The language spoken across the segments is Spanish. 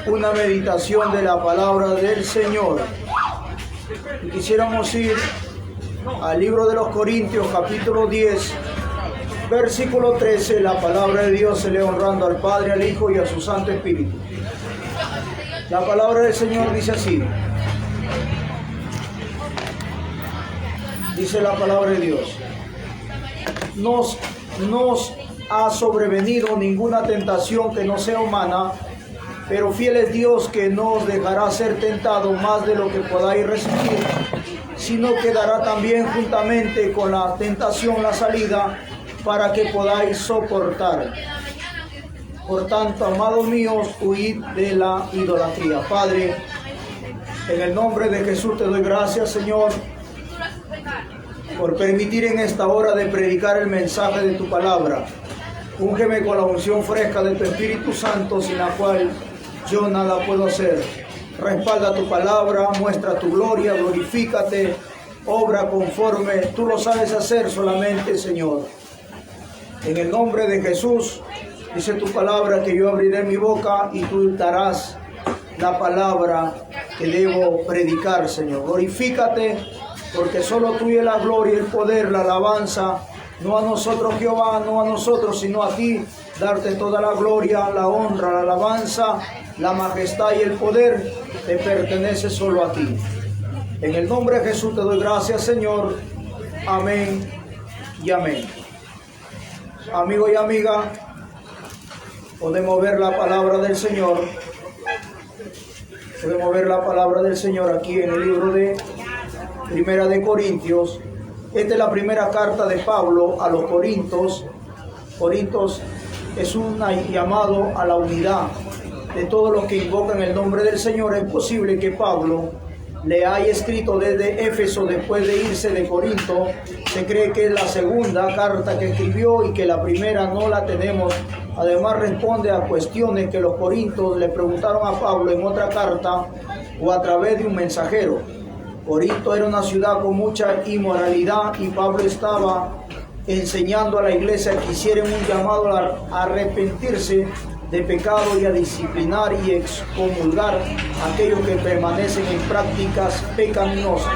una meditación de la palabra del Señor. Y quisiéramos ir al libro de los Corintios, capítulo 10, versículo 13. La palabra de Dios se lee honrando al Padre, al Hijo y a su Santo Espíritu. La palabra del Señor dice así. Dice la palabra de Dios: Nos ha sobrevenido ninguna tentación que no sea humana, pero fiel es Dios, que no os dejará ser tentado más de lo que podáis resistir, sino que dará también juntamente con la tentación la salida, para que podáis soportar. Por tanto, amados míos, huid de la idolatría. Padre, en el nombre de Jesús te doy gracias, Señor, por permitir en esta hora de predicar el mensaje de tu palabra. Úngeme con la unción fresca de tu Espíritu Santo, sin la cual yo nada puedo hacer. Respalda tu palabra, muestra tu gloria, glorifícate, obra conforme tú lo sabes hacer solamente, Señor. En el nombre de Jesús, dice tu palabra que yo abriré mi boca y tú darás la palabra que debo predicar, Señor. Glorifícate, porque solo tuya es la gloria, el poder, la alabanza. No a nosotros, Jehová, no a nosotros, sino a ti. Darte toda la gloria, la honra, la alabanza, la majestad y el poder te pertenece solo a ti. En el nombre de Jesús te doy gracias, Señor. Amén y amén. Amigo y amiga, podemos ver la palabra del Señor. Podemos ver la palabra del Señor aquí en el libro de Primera de Corintios. Esta es la primera carta de Pablo a los Corintios. Corintios es un llamado a la unidad de todos los que invocan el nombre del Señor. Es posible que Pablo le haya escrito desde Éfeso después de irse de Corinto. Se cree que es la segunda carta que escribió y que la primera no la tenemos. Además responde a cuestiones que los corintios le preguntaron a Pablo en otra carta o a través de un mensajero. Corinto era una ciudad con mucha inmoralidad y Pablo estaba enseñando a la iglesia que hicieran un llamado a arrepentirse de pecado y a disciplinar y excomulgar a aquellos que permanecen en prácticas pecaminosas.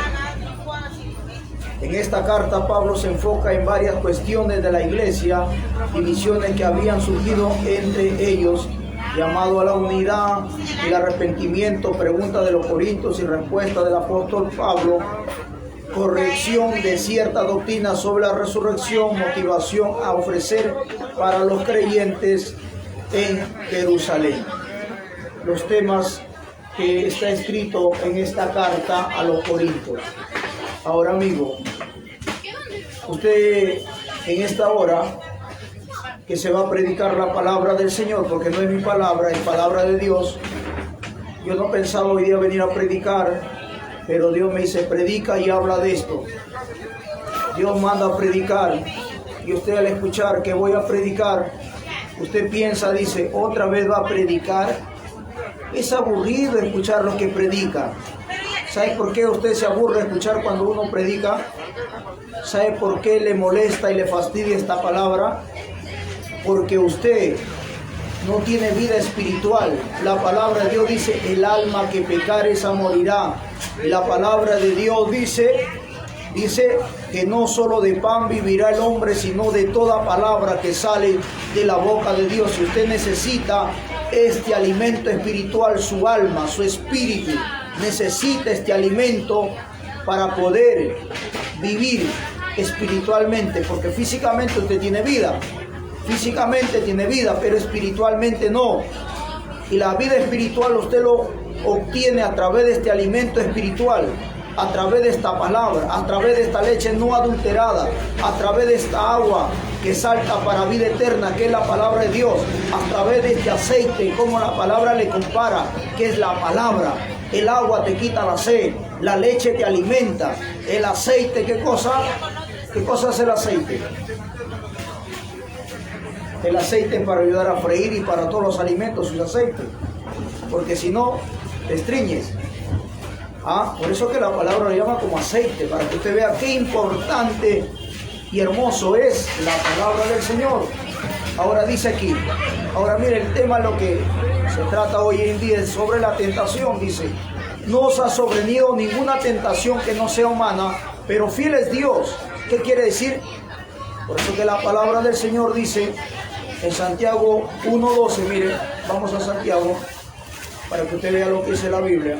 En esta carta Pablo se enfoca en varias cuestiones de la iglesia, divisiones que habían surgido entre ellos, llamado a la unidad, el arrepentimiento, pregunta de los corintios y respuesta del apóstol Pablo, corrección de cierta doctrina sobre la resurrección, motivación a ofrecer para los creyentes en Jerusalén. Los temas que está escrito en esta carta a los corintios. Ahora, amigo, usted en esta hora que se va a predicar la palabra del Señor, porque no es mi palabra, es palabra de Dios. Yo no pensaba hoy día venir a predicar, pero Dios me dice, predica y habla de esto. Dios manda a predicar, y usted al escuchar que voy a predicar, usted piensa, dice, ¿otra vez va a predicar? Es aburrido escuchar lo que predica. ¿Sabe por qué usted se aburre de escuchar cuando uno predica? ¿Sabe por qué le molesta y le fastidia esta palabra? Porque usted no tiene vida espiritual. La palabra de Dios dice, el alma que pecare esa morirá. La palabra de Dios dice que no solo de pan vivirá el hombre, sino de toda palabra que sale de la boca de Dios. Si usted necesita este alimento espiritual, su alma, su espíritu, necesita este alimento para poder vivir espiritualmente, porque físicamente usted tiene vida. Físicamente tiene vida, pero espiritualmente no. Y la vida espiritual usted lo obtiene a través de este alimento espiritual, a través de esta palabra, a través de esta leche no adulterada, a través de esta agua que salta para vida eterna, que es la palabra de Dios, a través de este aceite, como la palabra le compara, que es la palabra. El agua te quita la sed, la leche te alimenta, el aceite, ¿qué cosa? ¿Qué cosa es el aceite? El aceite para ayudar a freír y para todos los alimentos el aceite, porque si no te estriñes. Por eso que la palabra lo llama como aceite, para que usted vea qué importante y hermoso es la palabra del Señor. Ahora dice aquí, ahora mire el tema, lo que Se trata hoy en día sobre la tentación, dice. No os ha sobrevenido ninguna tentación que no sea humana, pero fiel es Dios. ¿Qué quiere decir? Por eso que la palabra del Señor dice en Santiago 1:12, mire, vamos a Santiago para que usted vea lo que dice la Biblia.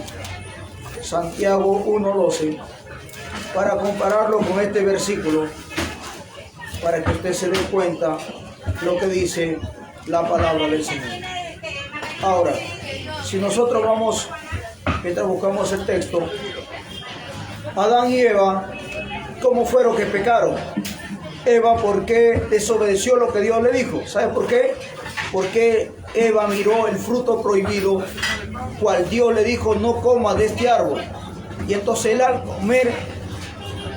Santiago 1:12, para compararlo con este versículo, para que usted se dé cuenta lo que dice la palabra del Señor. Ahora, si nosotros vamos, mientras buscamos el texto, Adán y Eva, ¿cómo fueron que pecaron? Eva, ¿por qué desobedeció lo que Dios le dijo? ¿Sabe por qué? Porque Eva miró el fruto prohibido, cual Dios le dijo, no coma de este árbol. Y entonces él al comer,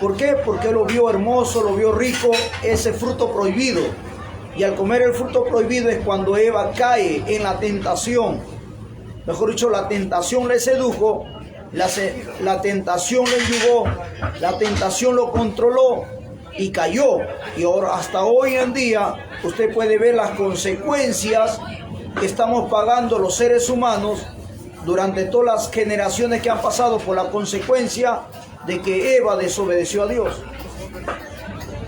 ¿por qué? Porque lo vio hermoso, lo vio rico, ese fruto prohibido. Y al comer el fruto prohibido es cuando Eva cae en la tentación. Mejor dicho, la tentación le sedujo, la tentación le llevó, la tentación lo controló y cayó. Y ahora, hasta hoy en día, usted puede ver las consecuencias que estamos pagando los seres humanos durante todas las generaciones que han pasado por la consecuencia de que Eva desobedeció a Dios.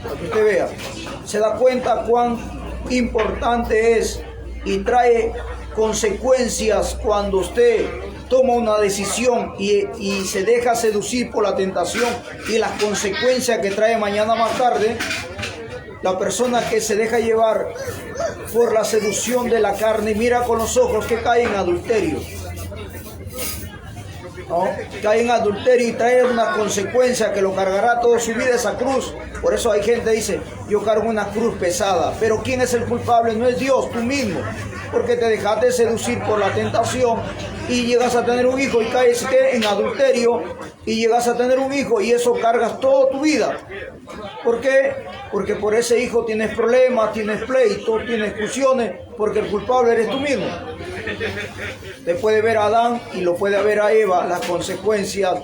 Para que usted vea, se da cuenta cuán importante es y trae consecuencias cuando usted toma una decisión y se deja seducir por la tentación y las consecuencias que trae mañana más tarde. La persona que se deja llevar por la seducción de la carne mira con los ojos que cae en adulterio. ¿No? Cae en adulterio y trae una consecuencia que lo cargará toda su vida esa cruz. Por eso hay gente que dice, yo cargo una cruz pesada. Pero ¿quién es el culpable? No es Dios, tú mismo. Porque te dejaste seducir por la tentación y llegas a tener un hijo y caes en adulterio y llegas a tener un hijo y eso cargas toda tu vida. ¿Por qué? Porque por ese hijo tienes problemas, tienes pleitos, tienes discusiones, porque el culpable eres tú mismo. Te puede ver a Adán y lo puede ver a Eva, las consecuencias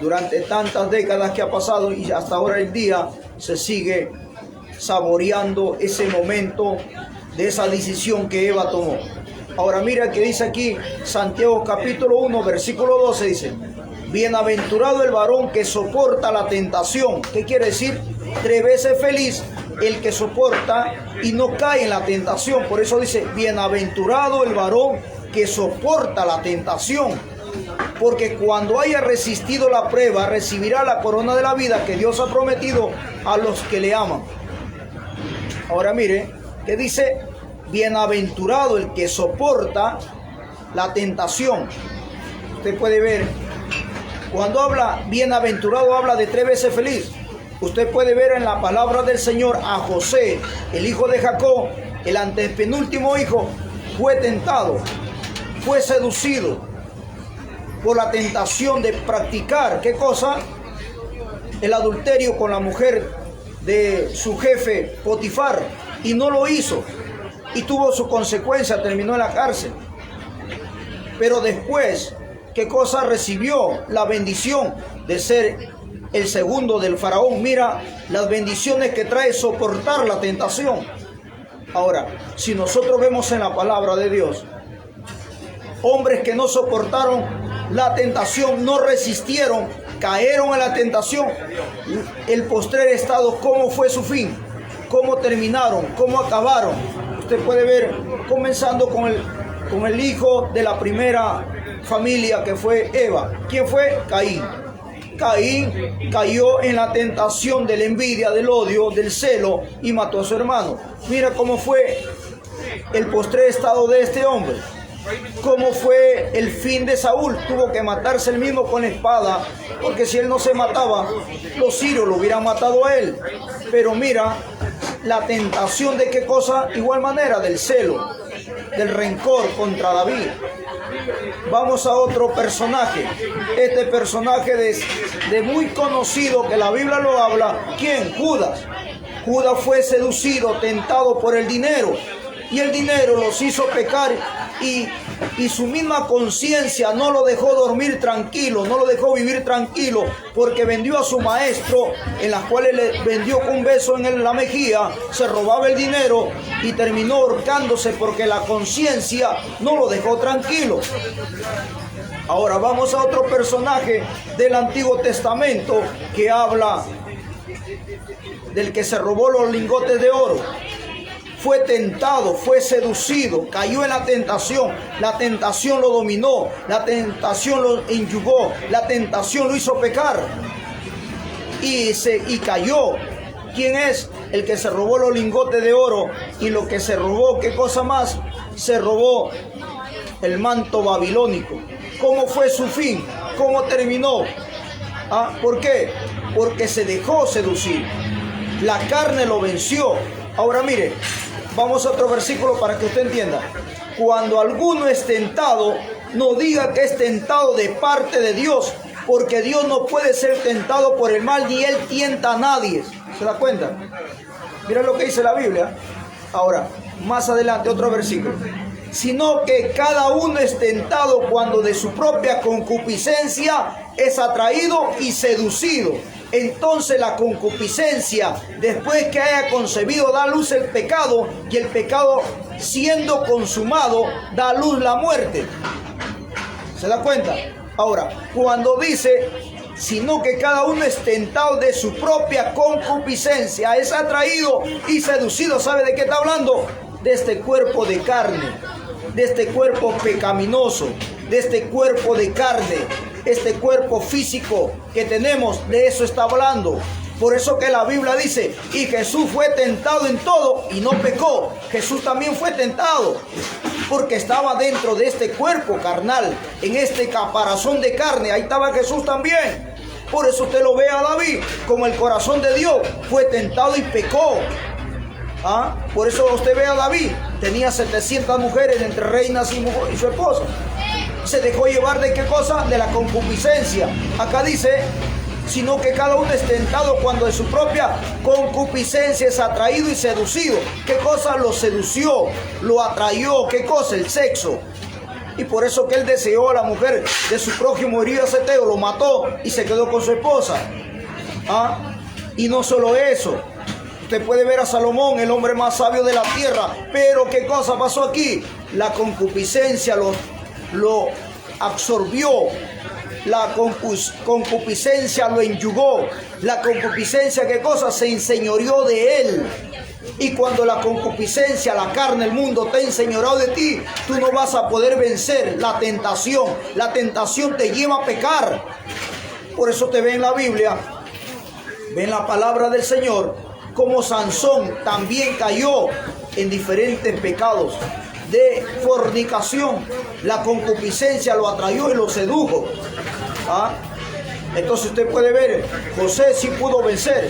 durante tantas décadas que ha pasado y hasta ahora el día se sigue saboreando ese momento de esa decisión que Eva tomó. Ahora mira que dice aquí Santiago capítulo 1 versículo 12, dice, bienaventurado el varón que soporta la tentación. ¿Qué quiere decir? 3 veces feliz el que soporta y no cae en la tentación. Por eso dice, bienaventurado el varón que soporta la tentación. Porque cuando haya resistido la prueba, recibirá la corona de la vida que Dios ha prometido a los que le aman. Ahora mire, que dice, bienaventurado el que soporta la tentación. Usted puede ver, cuando habla bienaventurado, habla de 3 veces feliz. Usted puede ver en la palabra del Señor a José, el hijo de Jacob, el antepenúltimo hijo, fue tentado, fue seducido por la tentación de practicar, ¿qué cosa? El adulterio con la mujer de su jefe Potifar, y no lo hizo, y tuvo su consecuencia, terminó en la cárcel. Pero después, ¿qué cosa recibió? La bendición de ser el segundo del faraón. Mira las bendiciones que trae soportar la tentación. Ahora, si nosotros vemos en la palabra de Dios, hombres que no soportaron la tentación, no resistieron, cayeron en la tentación, el postrer estado, ¿cómo fue su fin? ¿Cómo terminaron? ¿Cómo acabaron? Usted puede ver, comenzando con el hijo de la primera familia que fue Eva. ¿Quién fue? Caín. Caín cayó en la tentación de la envidia, del odio, del celo y mató a su hermano. Mira cómo fue el postrer estado de este hombre. Cómo fue el fin de Saúl. Tuvo que matarse él mismo con espada, porque si él no se mataba, los sirios lo hubieran matado a él. Pero mira, la tentación de qué cosa, igual manera, del celo, del rencor contra David. Vamos a otro personaje. Este personaje de muy conocido, que la Biblia lo habla. ¿Quién? Judas. Judas fue seducido, tentado por el dinero. Y el dinero los hizo pecar y su misma conciencia no lo dejó dormir tranquilo, no lo dejó vivir tranquilo, porque vendió a su maestro, en las cuales le vendió con un beso en la mejilla, se robaba el dinero y terminó ahorcándose porque la conciencia no lo dejó tranquilo. Ahora vamos a otro personaje del Antiguo Testamento que habla del que se robó los lingotes de oro. Fue tentado, fue seducido, cayó en la tentación lo dominó, la tentación lo enyugó, la tentación lo hizo pecar y cayó. ¿Quién es? El que se robó los lingotes de oro, y lo que se robó, ¿qué cosa más? Se robó el manto babilónico. ¿Cómo fue su fin? ¿Cómo terminó? ¿Por qué? Porque se dejó seducir. La carne lo venció. Ahora mire, vamos a otro versículo para que usted entienda. Cuando alguno es tentado, no diga que es tentado de parte de Dios, porque Dios no puede ser tentado por el mal, ni Él tienta a nadie. ¿Se da cuenta? Mira lo que dice la Biblia. Ahora, más adelante, otro versículo. Sino que cada uno es tentado cuando de su propia concupiscencia es atraído y seducido. Entonces la concupiscencia, después que haya concebido, da a luz el pecado, y el pecado, siendo consumado, da a luz la muerte. ¿Se da cuenta? Ahora, cuando dice, sino que cada uno es tentado de su propia concupiscencia, es atraído y seducido, ¿sabe de qué está hablando? De este cuerpo de carne, de este cuerpo pecaminoso, de este cuerpo de carne, este cuerpo físico que tenemos, de eso está hablando. Por eso que la Biblia dice, y Jesús fue tentado en todo y no pecó. Jesús también fue tentado, porque estaba dentro de este cuerpo carnal, en este caparazón de carne. Ahí estaba Jesús también. Por eso usted lo ve a David, como el corazón de Dios, fue tentado y pecó. Por eso usted ve a David, tenía 700 mujeres entre reinas y su esposa. Se dejó llevar de qué cosa? De la concupiscencia. Acá dice, sino que cada uno es tentado cuando de su propia concupiscencia es atraído y seducido. ¿Qué cosa lo sedució? Lo atrayó. ¿Qué cosa? El sexo. Y por eso que él deseó a la mujer de su prójimo Urías Eteo, lo mató y se quedó con su esposa. Y no solo eso. Usted puede ver a Salomón, el hombre más sabio de la tierra. Pero ¿qué cosa pasó aquí? La concupiscencia lo absorbió. La concupiscencia lo enyugó. La concupiscencia, ¿qué cosa? Se enseñoreó de él. Y cuando la concupiscencia, la carne, el mundo te ha enseñoreado de ti, tú no vas a poder vencer la tentación. La tentación te lleva a pecar. Por eso te ve en la Biblia, ve en la palabra del Señor, como Sansón también cayó en diferentes pecados de fornicación. La concupiscencia lo atrayó y lo sedujo. Entonces usted puede ver, José sí pudo vencer,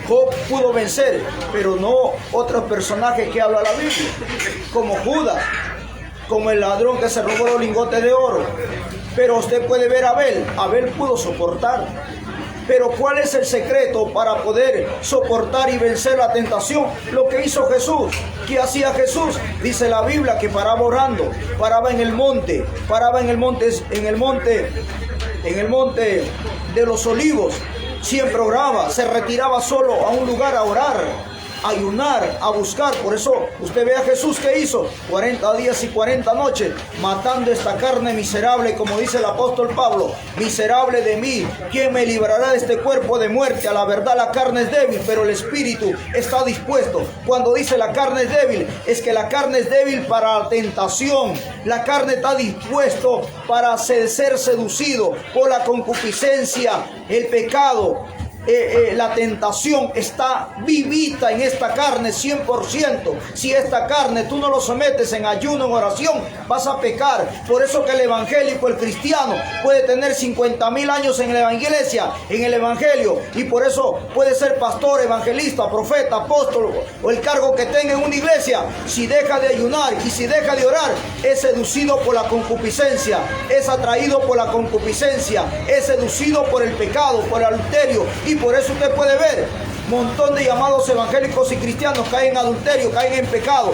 Job pudo vencer, pero no otros personajes que habla la Biblia, como Judas, como el ladrón que se robó los lingotes de oro. Pero usted puede ver a Abel pudo soportar. Pero ¿cuál es el secreto para poder soportar y vencer la tentación? Lo que hizo Jesús. ¿Qué hacía Jesús? Dice la Biblia que paraba orando, paraba en el monte de los Olivos. Siempre oraba, se retiraba solo a un lugar a orar, a ayunar, a buscar. Por eso usted ve a Jesús que hizo 40 días y 40 noches matando esta carne miserable, como dice el apóstol Pablo, miserable de mí, ¿quién me librará de este cuerpo de muerte? A la verdad la carne es débil, pero el espíritu está dispuesto. Cuando dice la carne es débil, es que la carne es débil para la tentación. La carne está dispuesto para ser seducido por la concupiscencia, el pecado. La tentación está vivita en esta carne 100%. Si esta carne tú no lo sometes en ayuno, en oración, vas a pecar. Por eso que el evangélico, el cristiano, puede tener 50,000 años en la iglesia, en el evangelio, y por eso puede ser pastor, evangelista, profeta, apóstol o el cargo que tenga en una iglesia. Si deja de ayunar y si deja de orar, es seducido por la concupiscencia, es atraído por la concupiscencia, es seducido por el pecado, por el adulterio. Y por eso usted puede ver, un montón de llamados evangélicos y cristianos caen en adulterio, caen en pecado.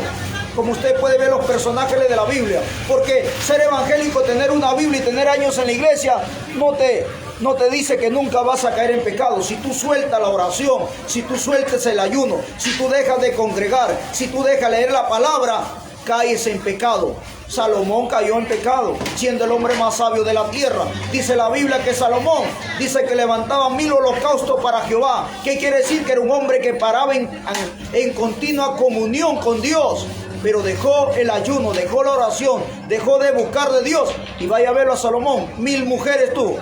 como usted puede ver los personajes de la Biblia. Porque ser evangélico, tener una Biblia y tener años en la iglesia, no te dice que nunca vas a caer en pecado. Si tú sueltas la oración, si tú sueltas el ayuno, si tú dejas de congregar, si tú dejas leer la palabra, caes en pecado. Salomón cayó en pecado, siendo el hombre más sabio de la tierra. Dice la Biblia que Salomón, dice que levantaba 1000 holocaustos para Jehová. ¿Qué quiere decir? Que era un hombre que paraba en continua comunión con Dios. Pero dejó el ayuno, dejó la oración, dejó de buscar de Dios. Y vaya a verlo a Salomón, 1000 mujeres tuvo.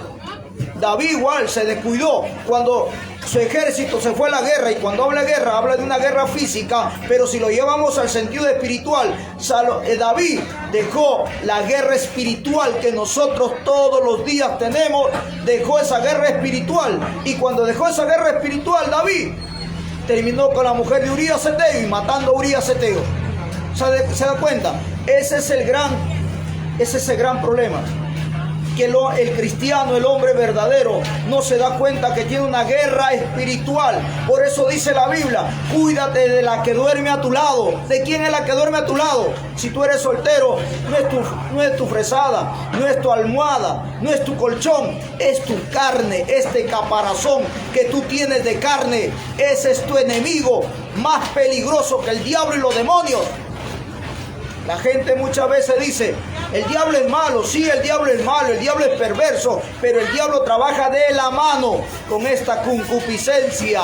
David igual se descuidó cuando su ejército se fue a la guerra, y cuando habla de guerra, habla de una guerra física, pero si lo llevamos al sentido espiritual, David dejó la guerra espiritual que nosotros todos los días tenemos, dejó esa guerra espiritual, y cuando dejó esa guerra espiritual, David terminó con la mujer de Urías Eteo y matando a Urías Eteo. ¿Se da cuenta? Ese es el gran problema. Que el cristiano, el hombre verdadero, no se da cuenta que tiene una guerra espiritual. Por eso dice la Biblia, cuídate de la que duerme a tu lado. ¿De quién es la que duerme a tu lado? Si tú eres soltero, no es tu fresada, no es tu almohada, no es tu colchón, es tu carne, este caparazón que tú tienes de carne. Ese es tu enemigo más peligroso que el diablo y los demonios. La gente muchas veces dice, el diablo es malo. Sí, el diablo es malo, el diablo es perverso, pero el diablo trabaja de la mano con esta concupiscencia.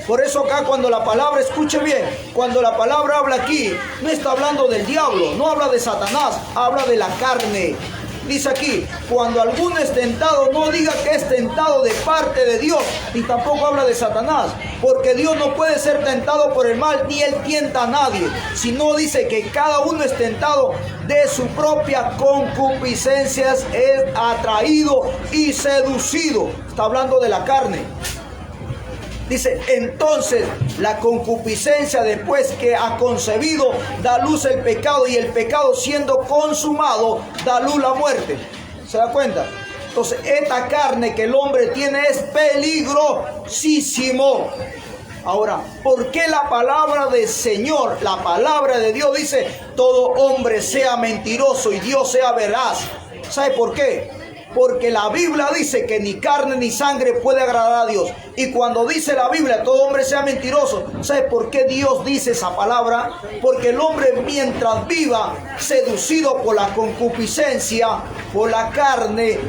Por eso acá cuando la palabra, escuche bien, cuando la palabra habla aquí, no está hablando del diablo, no habla de Satanás, habla de la carne. Dice aquí, cuando alguno es tentado, no diga que es tentado de parte de Dios, ni tampoco habla de Satanás, porque Dios no puede ser tentado por el mal, ni Él tienta a nadie, sino dice que cada uno es tentado de su propia concupiscencia, es atraído y seducido. Está hablando de la carne. Dice, entonces la concupiscencia, después que ha concebido, da luz el pecado, y el pecado siendo consumado da luz la muerte. ¿Se da cuenta? Entonces esta carne que el hombre tiene es peligrosísimo. Ahora, ¿por qué la palabra del Señor, la palabra de Dios dice, todo hombre sea mentiroso y Dios sea veraz? ¿Sabe por qué? Porque la Biblia dice que ni carne ni sangre puede agradar a Dios. Y cuando dice la Biblia, todo hombre sea mentiroso, ¿sabe por qué Dios dice esa palabra? Porque el hombre, mientras viva seducido por la concupiscencia, por la carne,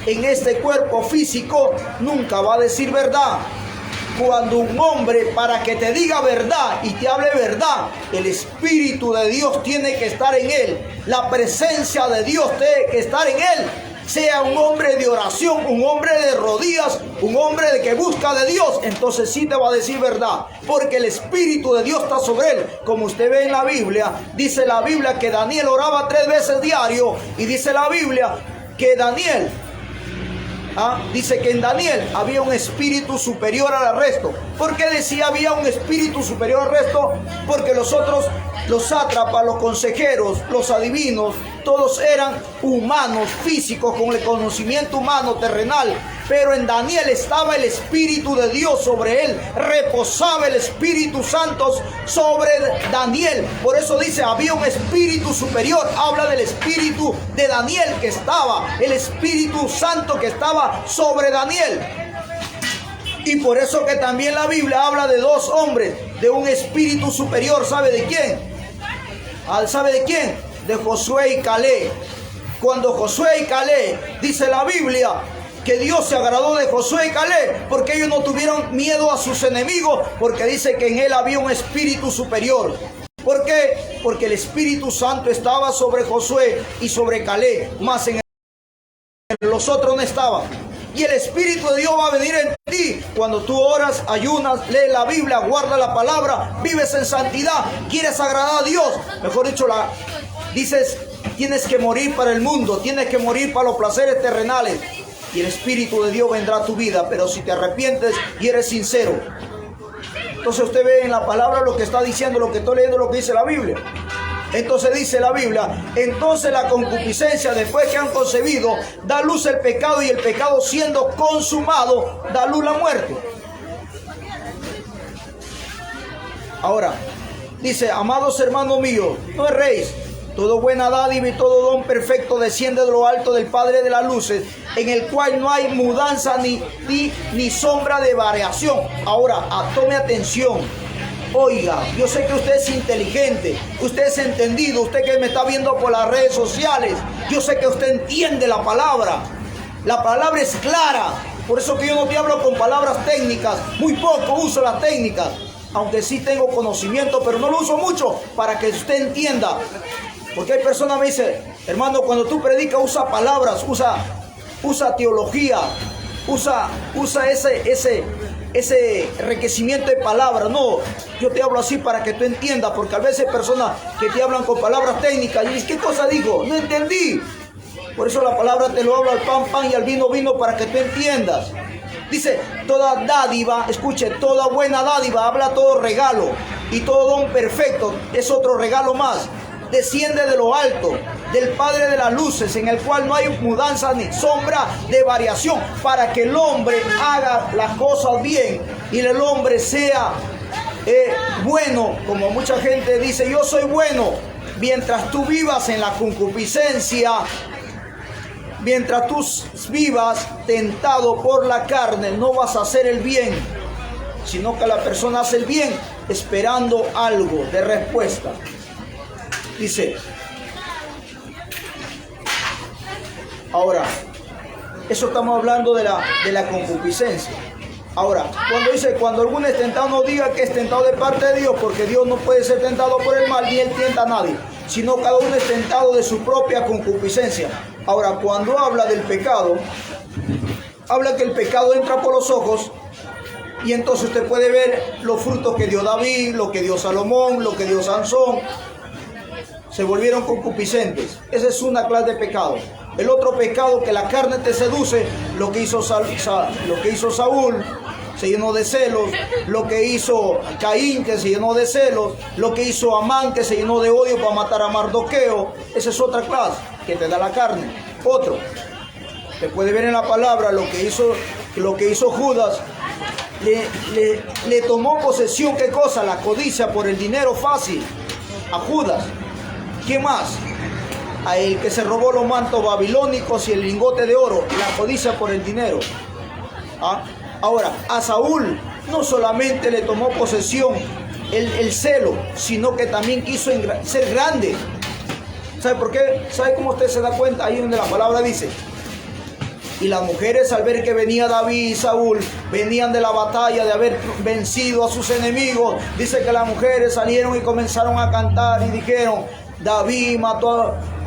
en este cuerpo físico, nunca va a decir verdad. Cuando un hombre, para que te diga verdad y te hable verdad, el Espíritu de Dios tiene que estar en él. La presencia de Dios tiene que estar en él. Sea un hombre de oración, un hombre de rodillas, un hombre de que busca de Dios, entonces sí te va a decir verdad, porque el Espíritu de Dios está sobre él. Como usted ve en la Biblia, dice la Biblia que Daniel oraba 3 veces diario, y dice la Biblia que Daniel, dice que en Daniel había un espíritu superior al resto. ¿Por qué decía había un espíritu superior al resto? Porque los otros, los sátrapas, los consejeros, los adivinos, todos eran humanos, físicos, con el conocimiento humano, terrenal. Pero en Daniel estaba el Espíritu de Dios sobre él, reposaba el Espíritu Santo sobre Daniel. Por eso dice, había un espíritu superior, habla del Espíritu de Daniel que estaba, el Espíritu Santo que estaba sobre Daniel. Y por eso que también la Biblia habla de 2 hombres, de un espíritu superior. ¿Sabe de quién? ¿Sabe de quién? De Josué y Caleb. Cuando Josué y Caleb, dice la Biblia, que Dios se agradó de Josué y Caleb, porque ellos no tuvieron miedo a sus enemigos, porque dice que en él había un espíritu superior. ¿Por qué? Porque el Espíritu Santo estaba sobre Josué y sobre Caleb, más en los otros no estaba. Y el Espíritu de Dios va a venir en ti cuando tú oras, ayunas, lees la Biblia, guardas la palabra, vives en santidad, quieres agradar a Dios. Mejor dicho, dices, tienes que morir para el mundo, tienes que morir para los placeres terrenales. Y el Espíritu de Dios vendrá a tu vida, pero si te arrepientes y eres sincero. Entonces usted ve en la palabra lo que está diciendo, lo que estoy leyendo, lo que dice la Biblia. Entonces dice la Biblia, entonces la concupiscencia, después que han concebido, da luz el pecado, y el pecado siendo consumado, da luz la muerte. Ahora, Dice, amados hermanos míos, no erréis. Todo buena dádiva y todo don perfecto desciende de lo alto del Padre de las luces, en el cual no hay mudanza ni sombra de variación. Ahora, tome atención. Oiga, yo sé que usted es inteligente, usted es entendido, usted que me está viendo por las redes sociales, yo sé que usted entiende la palabra. La palabra es clara, por eso que yo no te hablo con palabras técnicas, muy poco uso las técnicas, aunque sí tengo conocimiento, pero no lo uso mucho para que usted entienda. Porque hay personas que me dicen, hermano, cuando tú predicas usa palabras, usa teología, usa ese enriquecimiento de palabras. No, yo te hablo así para que tú entiendas, porque a veces hay personas que te hablan con palabras técnicas y dices, ¿qué cosa digo? No entendí. Por eso la palabra te lo habla al pan, pan y al vino, vino, para que tú entiendas. Dice, toda dádiva, escuche, toda buena dádiva, habla todo regalo, y todo don perfecto es otro regalo más. Desciende de lo alto, del Padre de las luces, en el cual no hay mudanza ni sombra de variación, para que el hombre haga las cosas bien y el hombre sea bueno. Como mucha gente dice, yo soy bueno. Mientras tú vivas en la concupiscencia, mientras tú vivas tentado por la carne, no vas a hacer el bien, sino que la persona hace el bien esperando algo de respuesta. Dice, ahora, eso estamos hablando de la concupiscencia. Ahora, cuando dice, cuando alguno es tentado, no diga que es tentado de parte de Dios, porque Dios no puede ser tentado por el mal, ni Él tienta a nadie, sino cada uno es tentado de su propia concupiscencia. Ahora, cuando habla del pecado, habla que el pecado entra por los ojos, y entonces usted puede ver los frutos que dio David, lo que dio Salomón, lo que dio Sansón. Se volvieron concupiscentes. Esa es una clase de pecado. El otro pecado, que la carne te seduce, lo que hizo Saúl, se llenó de celos. Lo que hizo Caín, que se llenó de celos. Lo que hizo Amán, que se llenó de odio para matar a Mardoqueo. Esa es otra clase que te da la carne. Otro, te puede ver en la palabra lo que hizo Judas. Le tomó posesión, ¿qué cosa? La codicia por el dinero fácil a Judas. ¿Qué más? A el que se robó los mantos babilónicos y el lingote de oro, la codicia por el dinero. Ahora, a Saúl no solamente le tomó posesión el celo, sino que también quiso ser grande. ¿Sabe por qué? ¿Sabe cómo usted se da cuenta? Ahí donde la palabra dice, y las mujeres, al ver que venía David y Saúl, venían de la batalla, de haber vencido a sus enemigos, dice que las mujeres salieron y comenzaron a cantar y dijeron,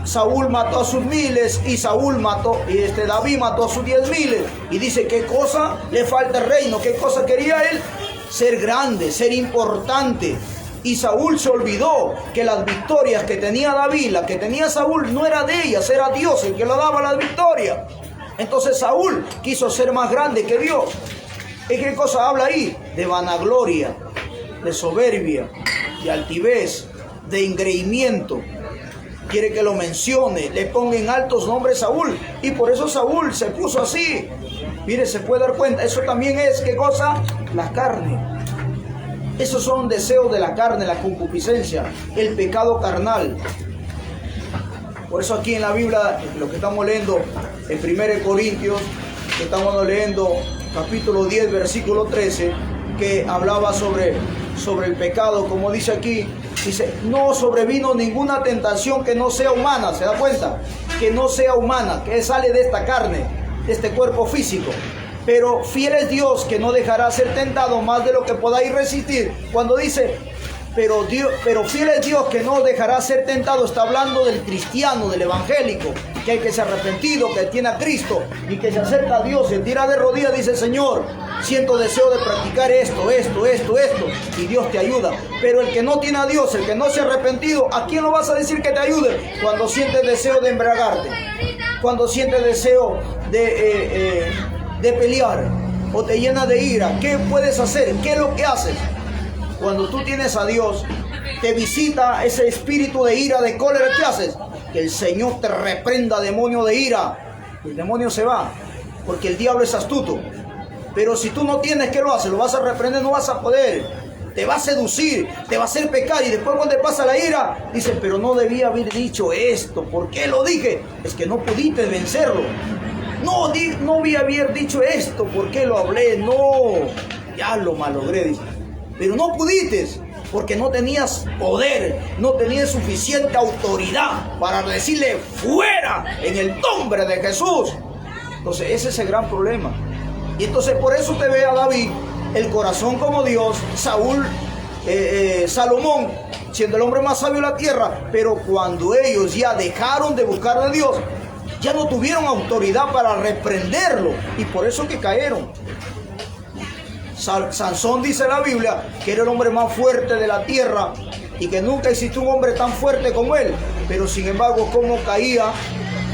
Saúl mató a sus miles y David mató a sus 10,000. Y dice, ¿qué cosa le falta al reino? ¿Qué cosa quería él? Ser grande, ser importante. Y Saúl se olvidó que las victorias que tenía David, las que tenía Saúl, no era de ellas, era Dios el que le daba las victorias. Entonces Saúl quiso ser más grande que Dios. ¿Y qué cosa habla ahí? De vanagloria, de soberbia, de altivez, de engreimiento. Quiere que lo mencione, le ponga en altos nombres Saúl, y por eso Saúl se puso así. Mire, se puede dar cuenta, eso también es, ¿qué cosa? La carne. Esos son deseos de la carne, la concupiscencia, el pecado carnal. Por eso aquí en la Biblia, lo que estamos leyendo en 1 Corintios, que estamos leyendo capítulo 10, versículo 13, que hablaba sobre el pecado, como dice aquí, dice, no sobrevino ninguna tentación que no sea humana. ¿Se da cuenta? Que no sea humana, que sale de esta carne, de este cuerpo físico. Pero fiel es Dios, que no dejará ser tentado más de lo que podáis resistir. Cuando dice, pero fiel es Dios, que no dejará ser tentado, está hablando del cristiano, del evangélico, que hay que ser arrepentido, que tiene a Cristo y que se acerca a Dios, se tira de rodillas, dice, Señor, siento deseo de practicar esto, y Dios te ayuda. Pero el que no tiene a Dios, el que no se ha arrepentido, ¿a quién lo vas a decir que te ayude? Cuando sientes deseo de embriagarte, cuando sientes deseo de pelear, o te llena de ira, ¿qué puedes hacer? ¿Qué es lo que haces? Cuando tú tienes a Dios, te visita ese espíritu de ira, de cólera, ¿qué haces? Que el Señor te reprenda, demonio de ira. El demonio se va, porque el diablo es astuto. Pero si tú no tienes, ¿qué lo haces? Lo vas a reprender, no vas a poder. te va a seducir, te va a hacer pecar. Y después cuando te pasa la ira, dice, pero no debía haber dicho esto. ¿Por qué lo dije? Es que no pudiste vencerlo. No debía haber dicho esto. ¿Por qué lo hablé? No, ya lo malogré, dice. Pero no pudiste, porque no tenías poder, no tenías suficiente autoridad para decirle fuera en el nombre de Jesús. Entonces ese es el gran problema. Y entonces por eso te ve a David, el corazón como Dios, Salomón, siendo el hombre más sabio de la tierra, pero cuando ellos ya dejaron de buscar de Dios, ya no tuvieron autoridad para reprenderlo, y por eso que cayeron. Sansón, dice la Biblia, que era el hombre más fuerte de la tierra y que nunca existió un hombre tan fuerte como él, pero sin embargo, como caía,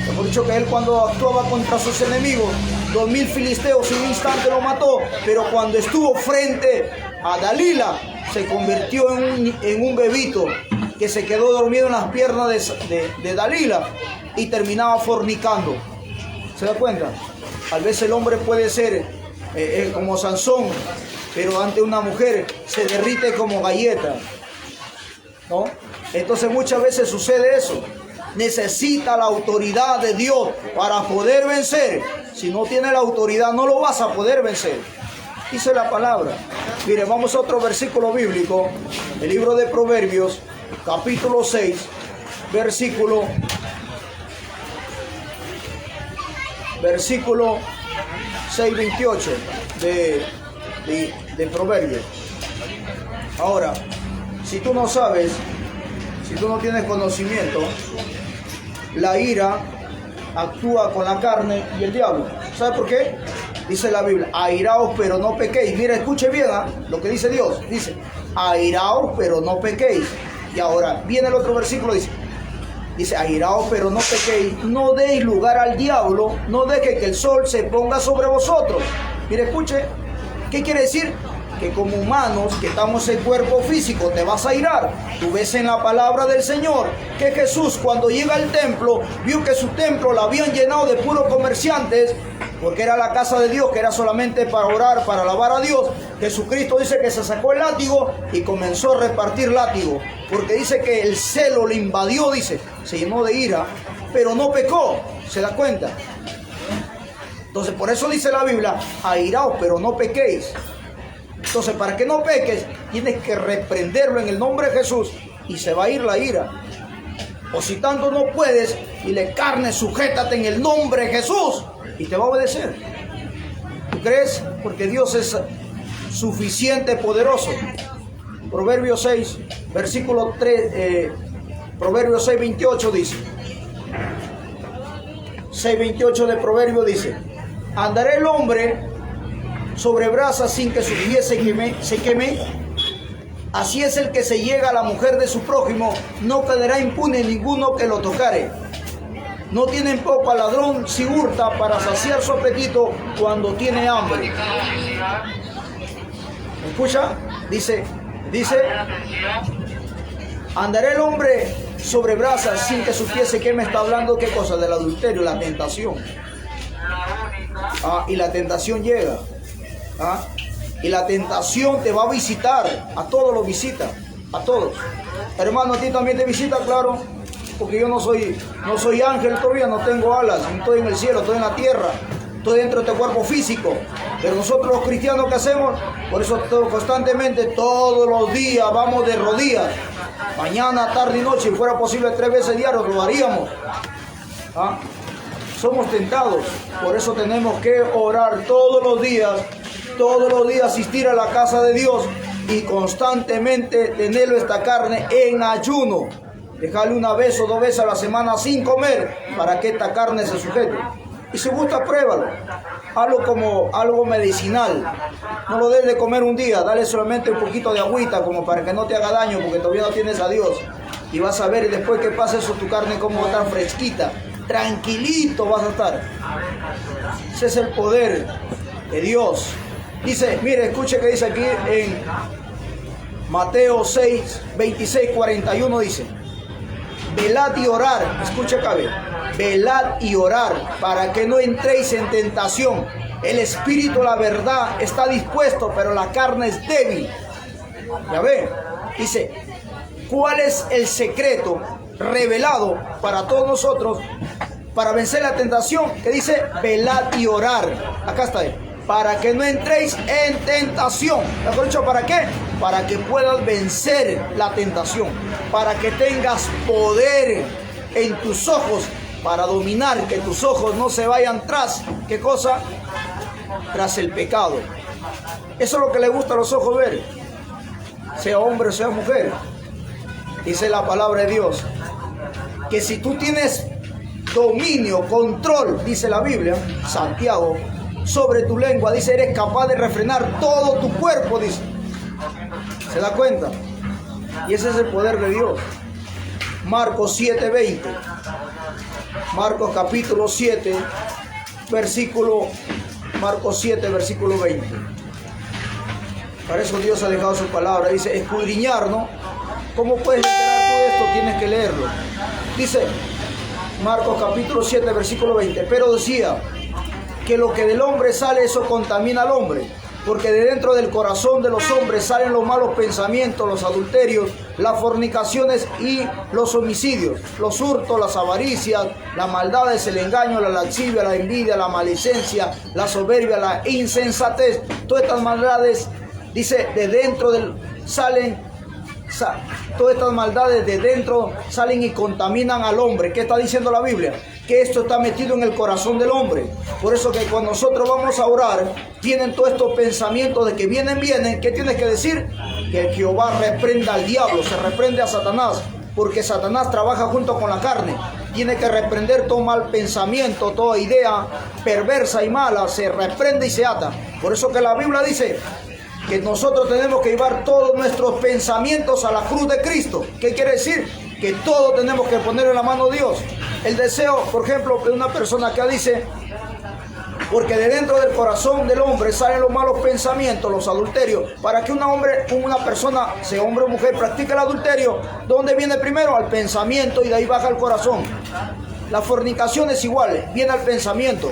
mejor dicho, que él cuando actuaba contra sus enemigos, 2000 filisteos en un instante lo mató, pero cuando estuvo frente a Dalila, se convirtió en un bebito que se quedó dormido en las piernas de Dalila y terminaba fornicando. ¿Se da cuenta? A veces el hombre puede ser como Sansón, pero ante una mujer se derrite como galleta, ¿no? Entonces muchas veces sucede eso. Necesita la autoridad de Dios para poder vencer. Si no tiene la autoridad, no lo vas a poder vencer. Dice la palabra. Mire, vamos a otro versículo bíblico. El libro de Proverbios, capítulo 6, versículo 6:28 de Proverbios. Ahora, si tú no sabes, si tú no tienes conocimiento, la ira actúa con la carne y el diablo. ¿Sabe por qué? Dice la Biblia, airaos pero no pequéis. Mira, escuche bien lo que dice Dios. Dice, airaos pero no pequéis. Y ahora viene el otro versículo, dice, airaos pero no pequéis, no deis lugar al diablo, no deje que el sol se ponga sobre vosotros. Mire, escuche, ¿qué quiere decir? Que como humanos que estamos en cuerpo físico te vas a irar. Tú ves en la palabra del Señor que Jesús cuando llega al templo vio que su templo lo habían llenado de puros comerciantes, porque era la casa de Dios, que era solamente para orar, para alabar a Dios. Jesucristo dice que se sacó el látigo y comenzó a repartir látigo, porque dice que el celo le invadió, dice, se llenó de ira, pero no pecó. ¿Se da cuenta? Entonces por eso dice la Biblia, airaos pero no pequéis. Entonces, para que no peques, tienes que reprenderlo en el nombre de Jesús y se va a ir la ira. O si tanto no puedes, dile, carne, sujétate en el nombre de Jesús y te va a obedecer. ¿Tú crees? Porque Dios es suficiente, poderoso. Proverbios 6, versículo 3, Proverbios 6:28 dice. 6:28 de Proverbio dice, andará el hombre sobre brasas sin que su pie se queme. Así es el que se llega a la mujer de su prójimo, no quedará impune ninguno que lo tocare. No tienen poco al ladrón si hurta para saciar su apetito cuando tiene hambre. ¿Escucha? Dice, andará el hombre sobre brasas sin que su pie se queme. Está hablando, ¿qué cosa? Del adulterio, la tentación. Y la tentación llega. Y la tentación te va a visitar, a todos los visita, a todos. Hermano, a ti también te visita, claro, porque yo no soy ángel todavía, no tengo alas, no estoy en el cielo, estoy en la tierra, estoy dentro de este cuerpo físico. Pero nosotros los cristianos, ¿qué hacemos? Por eso constantemente, todos los días, vamos de rodillas, mañana, tarde y noche, si fuera posible 3 veces diarios, lo haríamos. Somos tentados, por eso tenemos que orar todos los días, asistir a la casa de Dios y constantemente tenerlo esta carne en ayuno. Dejarle 1 vez o 2 veces a la semana sin comer para que esta carne se sujete. Y si gusta, pruébalo. Hazlo como algo medicinal. No lo des de comer un día, dale solamente un poquito de agüita como para que no te haga daño, porque todavía no tienes a Dios. Y vas a ver, y después que pase eso, tu carne como va a estar fresquita. Tranquilito vas a estar. Ese es el poder de Dios. Dice, mire, escuche que dice aquí en Mateo 6, 26, 41, dice, velad y orar, escuche acá, velad y orar para que no entréis en tentación. El espíritu, la verdad, está dispuesto, pero la carne es débil. Ya ve, dice, ¿cuál es el secreto revelado para todos nosotros para vencer la tentación? Que dice, velad y orar. Acá está él. Para que no entréis en tentación. ¿Mejor dicho, para qué? Para que puedas vencer la tentación. Para que tengas poder en tus ojos para dominar, que tus ojos no se vayan tras, ¿qué cosa? Tras el pecado. Eso es lo que le gusta a los ojos ver, sea hombre o sea mujer. Dice la palabra de Dios, que si tú tienes dominio, control, dice la Biblia, Santiago, sobre tu lengua, dice, eres capaz de refrenar todo tu cuerpo, dice. ¿Se da cuenta? Y ese es el poder de Dios. Marcos 7:20. Marcos capítulo 7, Marcos 7, versículo 20. Para eso Dios ha dejado su palabra. Dice, escudriñar, ¿no? ¿Cómo puedes enterar todo esto? Tienes que leerlo. Dice, Marcos capítulo 7, versículo 20. Pero decía que lo que del hombre sale, eso contamina al hombre. Porque de dentro del corazón de los hombres salen los malos pensamientos, los adulterios, las fornicaciones y los homicidios, los hurtos, las avaricias, las maldades, el engaño, la lascivia, la envidia, la maledicencia, la soberbia, la insensatez. Todas estas maldades, dice, de dentro todas estas maldades de dentro salen y contaminan al hombre. ¿Qué está diciendo la Biblia? Que esto está metido en el corazón del hombre. Por eso que cuando nosotros vamos a orar, tienen todos estos pensamientos de que vienen. ¿Qué tienes que decir? Que Jehová reprenda al diablo, se reprende a Satanás, porque Satanás trabaja junto con la carne. Tiene que reprender todo mal pensamiento, toda idea perversa y mala, se reprende y se ata. Por eso que la Biblia dice que nosotros tenemos que llevar todos nuestros pensamientos a la cruz de Cristo. ¿Qué quiere decir? Que todo tenemos que poner en la mano de Dios. El deseo, por ejemplo, de una persona que dice, porque de dentro del corazón del hombre salen los malos pensamientos, los adulterios. Para que una persona, sea hombre o mujer, practique el adulterio, ¿dónde viene primero? Al pensamiento, y de ahí baja al corazón. La fornicación es igual, viene al pensamiento.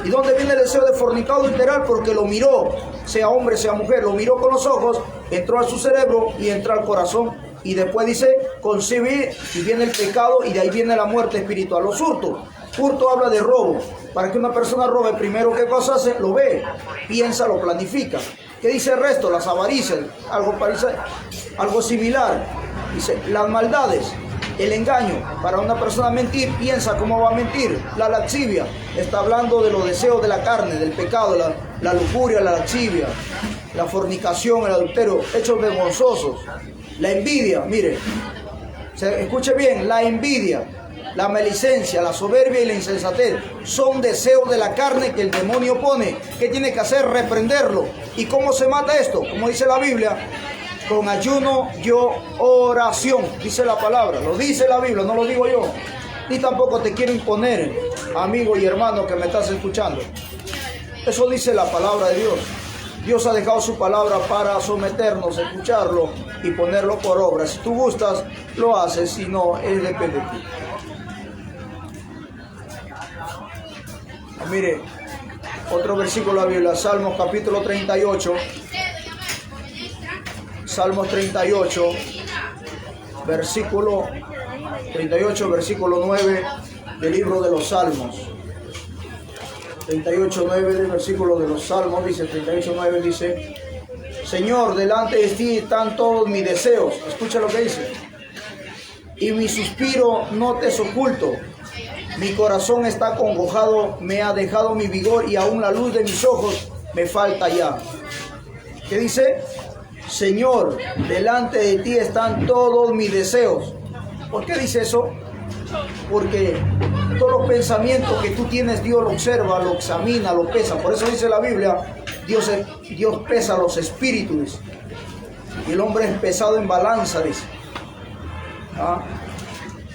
¿Y dónde viene el deseo de fornicar o adulterar? Porque lo miró, sea hombre, sea mujer, lo miró con los ojos, entró a su cerebro y entró al corazón. Y después dice, concebir, y viene el pecado, y de ahí viene la muerte espiritual. Los hurtos. Hurto habla de robo. Para que una persona robe, primero, ¿qué cosa hace? Lo ve, piensa, lo planifica. ¿Qué dice el resto? Las avaricias, algo similar. Dice, las maldades, el engaño. Para una persona mentir, piensa cómo va a mentir. La lascivia, está hablando de los deseos de la carne, del pecado, la lujuria, la lascivia, la fornicación, el adulterio, hechos vergonzosos. La envidia, mire, escuche bien, la envidia, la maledicencia, la soberbia y la insensatez son deseos de la carne que el demonio pone. ¿Qué tiene que hacer? Reprenderlo. ¿Y cómo se mata esto? Como dice la Biblia, con ayuno y oración, dice la palabra, lo dice la Biblia, no lo digo yo. Ni tampoco te quiero imponer, amigo y hermano que me estás escuchando. Eso dice la palabra de Dios. Dios ha dejado su palabra para someternos, escucharlo y ponerlo por obra. Si tú gustas, lo haces, si no, depende de ti. Mire, otro versículo de la Biblia, Salmos capítulo 38. Salmos 38, versículo 9 del libro de los Salmos. 38:9 del versículo de los Salmos, dice, 38:9 dice, Señor, delante de ti están todos mis deseos. Escucha lo que dice. Y mi suspiro no te es oculto. Mi corazón está acongojado, me ha dejado mi vigor y aún la luz de mis ojos me falta ya. ¿Qué dice? Señor, delante de ti están todos mis deseos. ¿Por qué dice eso? Porque todos los pensamientos que tú tienes, Dios lo observa, lo examina, lo pesa. Por eso dice la Biblia, Dios pesa los espíritus. Y el hombre es pesado en balanza, dice.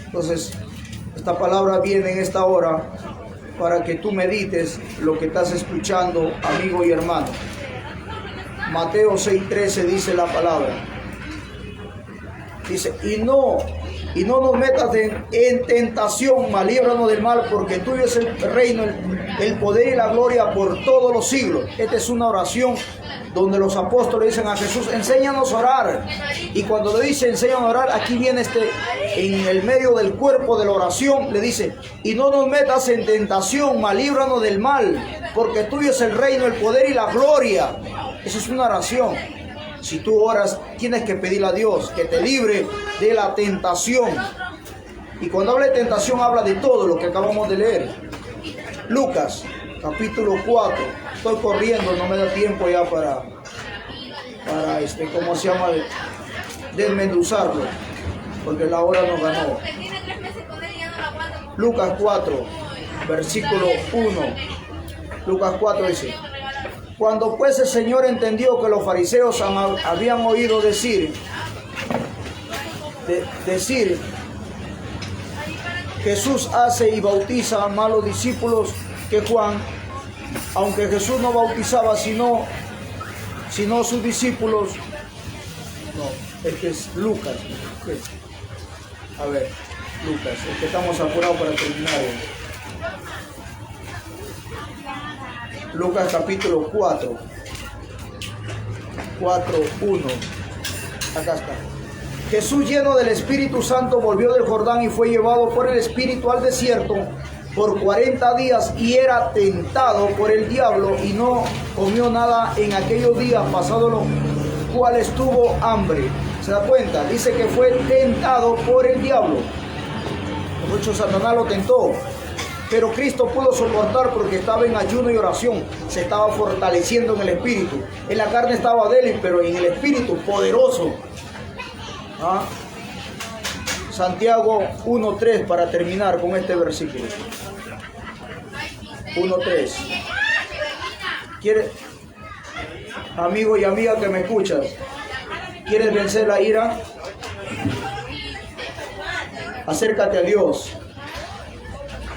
Entonces, esta palabra viene en esta hora para que tú medites lo que estás escuchando, amigo y hermano. Mateo 6:13 dice la palabra. Dice, y no y no nos metas en tentación, mas líbranos del mal, porque tuyo es el reino, el poder y la gloria por todos los siglos. Esta es una oración donde los apóstoles dicen a Jesús, enséñanos a orar. Y cuando le dice enséñanos a orar, aquí viene en el medio del cuerpo de la oración, le dice, y no nos metas en tentación, mas líbranos del mal, porque tuyo es el reino, el poder y la gloria. Eso es una oración. Si tú oras, tienes que pedirle a Dios que te libre de la tentación. Y cuando habla de tentación, habla de todo lo que acabamos de leer. Lucas, capítulo 4. Estoy corriendo, no me da tiempo ya para ¿cómo se llama? Desmenuzarlo, porque la hora nos ganó. Lucas 4, versículo 1. Lucas 4 dice, cuando pues el Señor entendió que los fariseos habían oído decir, Jesús hace y bautiza a más los discípulos que Juan, aunque Jesús no bautizaba sino sus discípulos. No, este es Lucas. A ver, Lucas, es que estamos apurados para terminar. Lucas capítulo 4, 4:1. Acá está. Jesús, lleno del Espíritu Santo, volvió del Jordán y fue llevado por el Espíritu al desierto por 40 días y era tentado por el diablo y no comió nada en aquellos días, pasados los cuales tuvo hambre. ¿Se da cuenta? Dice que fue tentado por el diablo. Mucho Satanás lo tentó, pero Cristo pudo soportar porque estaba en ayuno y oración, se estaba fortaleciendo en el Espíritu. En la carne estaba débil, pero en el Espíritu poderoso. ¿Ah? Santiago 1:3 para terminar con este versículo. 1:3. ¿Quieres, amigo y amiga que me escuchas, quieres vencer la ira? Acércate a Dios.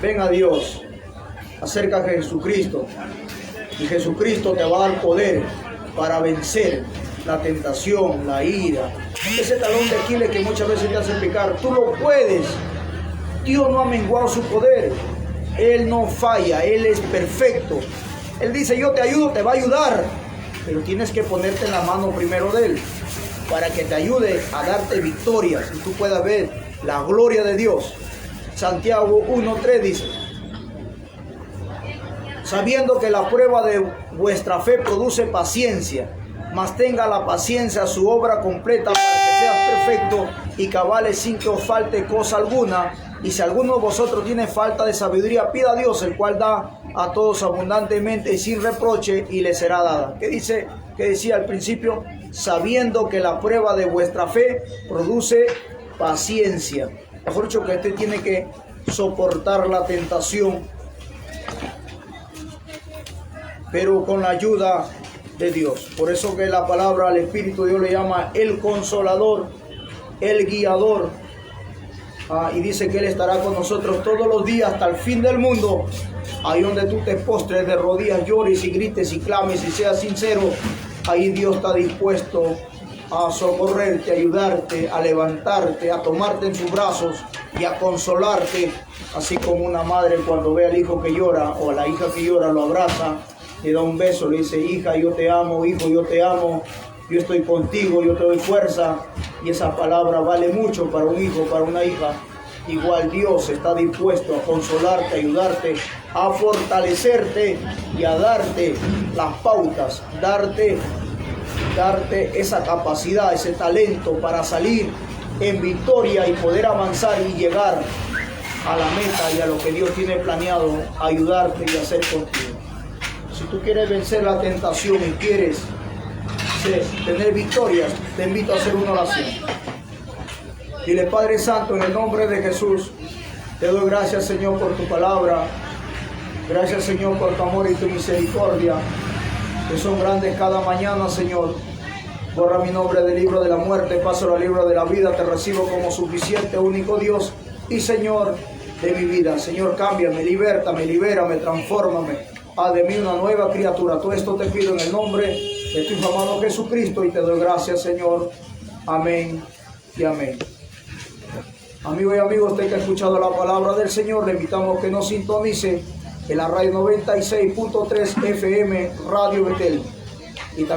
Ven a Dios. Acércate a Jesucristo. Y Jesucristo te va a dar poder para vencer la tentación, la ira. Ese talón de Aquiles que muchas veces te hace pecar, tú lo puedes. Dios no ha menguado su poder. Él no falla, Él es perfecto. Él dice, yo te ayudo, te va a ayudar. Pero tienes que ponerte en la mano primero de Él, para que te ayude a darte victorias y tú puedas ver la gloria de Dios. Santiago 1:3 dice, sabiendo que la prueba de vuestra fe produce paciencia, mas tenga la paciencia su obra completa para que seas perfecto y cabales sin que os falte cosa alguna. Y si alguno de vosotros tiene falta de sabiduría, pida a Dios, el cual da a todos abundantemente y sin reproche, y le será dada. ¿Qué dice? ¿Qué decía al principio? Sabiendo que la prueba de vuestra fe produce paciencia. Mejor dicho, que usted tiene que soportar la tentación, pero con la ayuda de Dios. Por eso que la palabra al Espíritu Dios le llama el Consolador, el Guiador. Y dice que Él estará con nosotros todos los días hasta el fin del mundo. Ahí donde tú te postres de rodillas, llores y grites y clames y seas sincero, ahí Dios está dispuesto a socorrerte, a ayudarte, a levantarte, a tomarte en sus brazos y a consolarte. Así como una madre cuando ve al hijo que llora o a la hija que llora, lo abraza, le da un beso, le dice, hija, yo te amo, hijo, yo te amo, yo estoy contigo, yo te doy fuerza. Y esa palabra vale mucho para un hijo, para una hija. Igual Dios está dispuesto a consolarte, a ayudarte, a fortalecerte y a darte las pautas, darte esa capacidad, ese talento para salir en victoria y poder avanzar y llegar a la meta y a lo que Dios tiene planeado, ayudarte y hacer contigo. Si tú quieres vencer la tentación y quieres tener victorias, te invito a hacer una oración. Dile, Padre Santo, en el nombre de Jesús, te doy gracias, Señor, por tu palabra. Gracias, Señor, por tu amor y tu misericordia, que son grandes cada mañana, Señor. Borra mi nombre del libro de la muerte, paso al libro de la vida, te recibo como suficiente, único Dios y Señor de mi vida. Señor, cámbiame, libértame, libérame, transfórmame. Haz de mí una nueva criatura. Todo esto te pido en el nombre de tu Hijo amado Jesucristo y te doy gracias, Señor. Amén y amén. Amigo y amigo, usted que ha escuchado la palabra del Señor, le invitamos que nos sintonice en la radio 96.3 FM Radio Betel. Y también